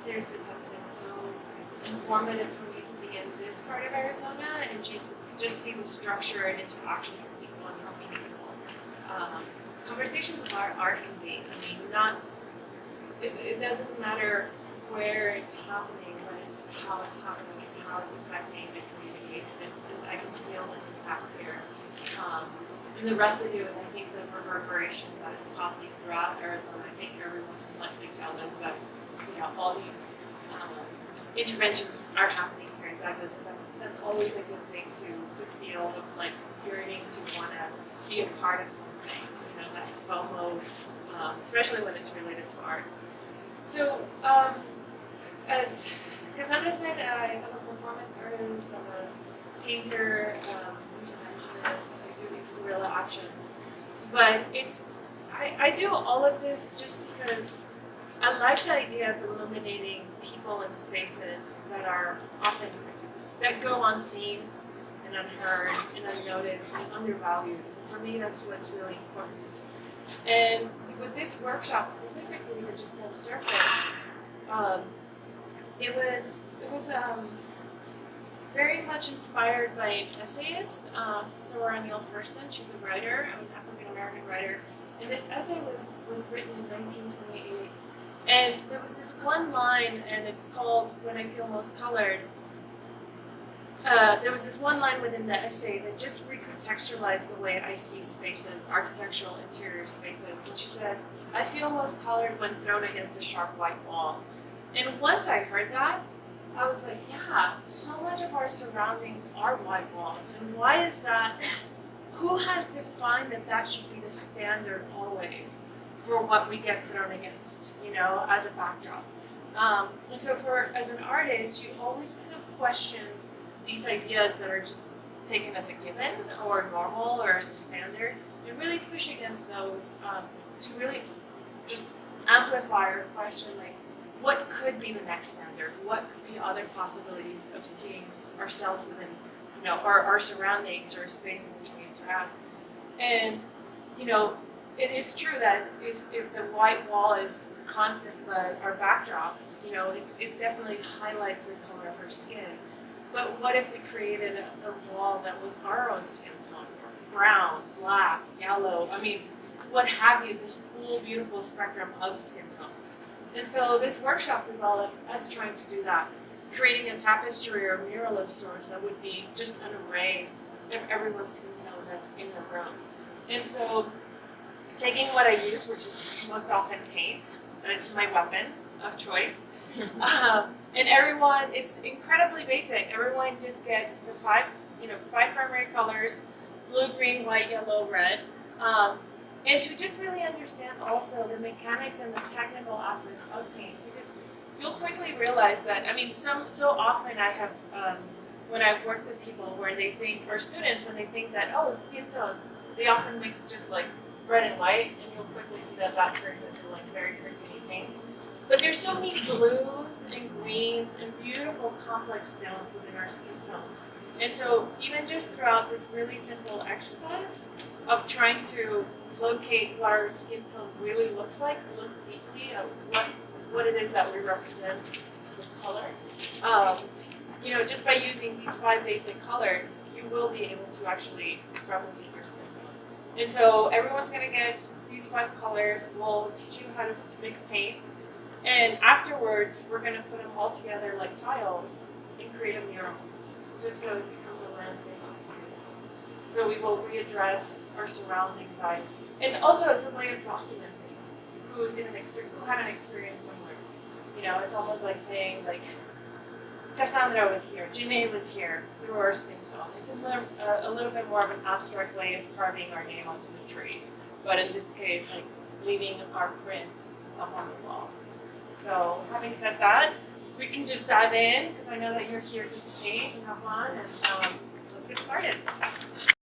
seriously has been so informative for me to be in this part of Arizona and just see the structure and interactions of people and how meaningful conversations about art can be. I mean, it doesn't matter where it's happening, but it's how it's happening and how it's affecting the community. And I can feel the impact here. And the residue, and I think the reverberations that it's causing throughout Arizona. I think everyone's slightly jealous that all these interventions are happening here in Douglas. That's always a good thing to feel, of like yearning to want to be a part of something. That FOMO, especially when it's related to art. So, as Cassandra said, I'm a performance artist. I'm a painter, interventionist. I do these guerrilla actions, but I do all of this just because I like the idea of illuminating people and spaces that go unseen and unheard and unnoticed and undervalued. For me, that's what's really important. And with this workshop specifically, which is called Surface, it was very much inspired by an essayist, Sora Neale Hurston. She's a writer, an African-American writer. And this essay was written in 1928. And there was this one line, and it's called When I Feel Most Colored. There was this one line within the essay that just recontextualized the way I see spaces, architectural interior spaces. And she said, I feel most colored when thrown against a sharp white wall. And once I heard that, I was like, yeah, so much of our surroundings are white walls. And why is that? Who has defined that should be the standard always for what we get thrown against, as a backdrop? And so as an artist, you always kind of question these ideas that are just taken as a given or normal or as a standard, and really push against those to really just amplify or question, like, what could be the next standard? What could be other possibilities of seeing ourselves within, our surroundings or a space in which we interact? And, it is true that if the white wall is constant, but our backdrop, it definitely highlights the color of our skin. But what if we created a wall that was our own skin tone? Brown, black, yellow, what have you, this full, beautiful spectrum of skin tones. And so this workshop developed as trying to do that, creating a tapestry or a mural of sorts that would be just an array of everyone's skin tone that's in the room. And so taking what I use, which is most often paint, and it's my weapon of choice, and everyone, it's incredibly basic. Everyone just gets the five primary colors: blue, green, white, yellow, red. And to just really understand also the mechanics and the technical aspects of paint, because you'll quickly realize that, so often I have, when I've worked with people where they think, or students, when they think that, skin tone, they often mix just like red and white, and you'll quickly see that turns into like very cartoony pink. But there's so many blues and greens and beautiful complex tones within our skin tones. And so even just throughout this really simple exercise of trying to locate what our skin tone really looks like, look deeply at what it is that we represent with color. Just by using these 5 basic colors, you will be able to actually replicate your skin tone. And so everyone's going to get these 5 colors. We'll teach you how to mix paint. And afterwards, we're going to put them all together like tiles and create a mural, just so it becomes a landscape of skin tones. So we will readdress our surrounding by, and also it's a way of documenting who had an experience somewhere. It's almost like saying, like, Cassandra was here, Janae was here, through our skin tone. It's a little bit more of an abstract way of carving our name onto the tree, but in this case, like leaving our print up on the wall. So, having said that, we can just dive in, because I know that you're here just to paint and have fun, and let's get started.